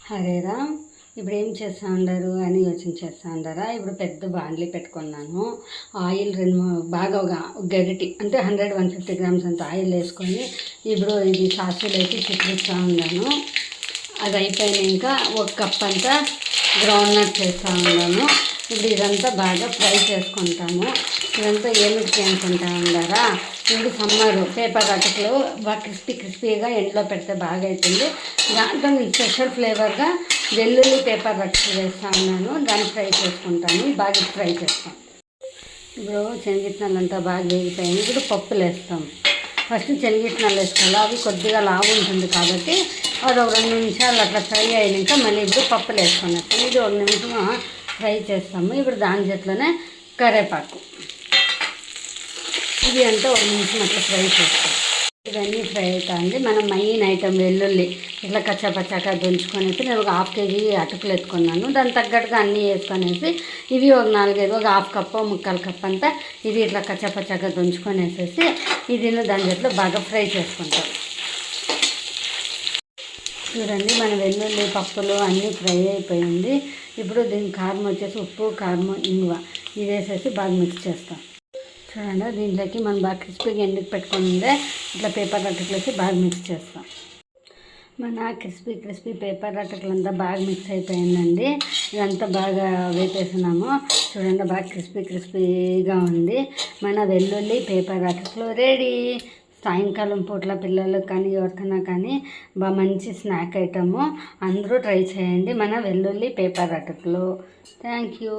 హరే రామ్. ఇప్పుడు ఏం చేస్తూ ఉండరు అని యోచించేస్తూ ఉండరా? ఇప్పుడు పెద్ద బాండ్లీ పెట్టుకున్నాను. ఆయిల్ బాగా ఒక గరిటి అంటే 150 గ్రామ్స్ అంత ఆయిల్ వేసుకొని ఇప్పుడు ఇది సాసులు వేసి చిట్లిస్తూ ఉన్నాను. అది అయిపోయినాక ఒక కప్ అంతా గ్రౌండ్నట్ చేస్తూ ఉన్నాను. ఇప్పుడు ఇదంతా బాగా ఫ్రై చేసుకుంటాము. ఇదంతా ఏమిటికి అనుకుంటా ఉన్నారా? ఇప్పుడు సమ్మరు పేపర్ అటుకులు బాగా క్రిస్పీగా ఎండలో పెడితే బాగా అవుతుంది. దాంట్లో నేను స్పెషల్ ఫ్లేవర్గా వెల్లుల్లి పేపర్ అటుకులు వేస్తూ ఉన్నాను. దాన్ని ఫ్రై చేసుకుంటాను. బాగా ఫ్రై చేస్తాం. ఇప్పుడు శనగిత్తనాలు అంతా బాగా వేగిపోయాయి. ఇప్పుడు పప్పులు వేస్తాం. ఫస్ట్ శనగిత్తనాలు వేసుకోవాలి. అవి కొద్దిగా లావు ఉంటుంది కాబట్టి అది ఒక 2 నిమిషాలు అట్లా ఫ్రై అయినాక మళ్ళీ ఇప్పుడు పప్పులు వేసుకున్నాం. ఇది 1 నిమిషం ఫ్రై చేస్తాము. ఇప్పుడు దాని చేతిలోనే కరివేపాకు ఇది అంతా 1 నిమిషం అట్లా ఫ్రై చేస్తాం. ఇవన్నీ ఫ్రై అవుతాయండి. మనం మెయిన్ ఐటమ్ వెల్లుల్లి ఇట్లా కచ్చాపచ్చాక దంచుకొనేసి నేను ఒక 1/2 కేజీ అటుకులు ఎత్తుకున్నాను. దానికి తగ్గట్టుగా అన్నీ వేసుకొనేసి ఇవి ఒక 4-5 ఒక 1/2 కప్పు 1/4 కప్ అంతా ఇది ఇట్లా కచ్చాపచ్చాక దంచుకొనేసేసి ఇది దాని చేతిలో బాగా ఫ్రై చేసుకుంటాం. చూడండి మన వెల్లుల్లి పప్పులు అన్నీ ఫ్రై అయిపోయింది. ఇప్పుడు దీని కారం వచ్చేసి ఉప్పు, కారం, ఇంగువ ఇది వేసేసి బాగా మిక్స్ చేస్తాం. చూడండి దీంట్లోకి మనం బాగా క్రిస్పీగా ఎండుకు పెట్టుకుంటే ఇట్లా పేపర్ అటుకులు వేసి బాగా మిక్స్ చేస్తాం. మన క్రిస్పీ పేపర్ అటుకులంతా బాగా మిక్స్ అయిపోయిందండి. ఇదంతా బాగా వేపేసినాము. చూడండి బాగా క్రిస్పీగా ఉంది. మన వెల్లుల్లి పేపర్ అటుకులు రెడీ. సాయంకాలం పూట్ల పిల్లలకు కానీ ఎవరికైనా కానీ బాగా మంచి స్నాక్ ఐటము. అందరూ ట్రై చేయండి మన వెల్లుల్లి పేపర్ అటుకులు. Thank you.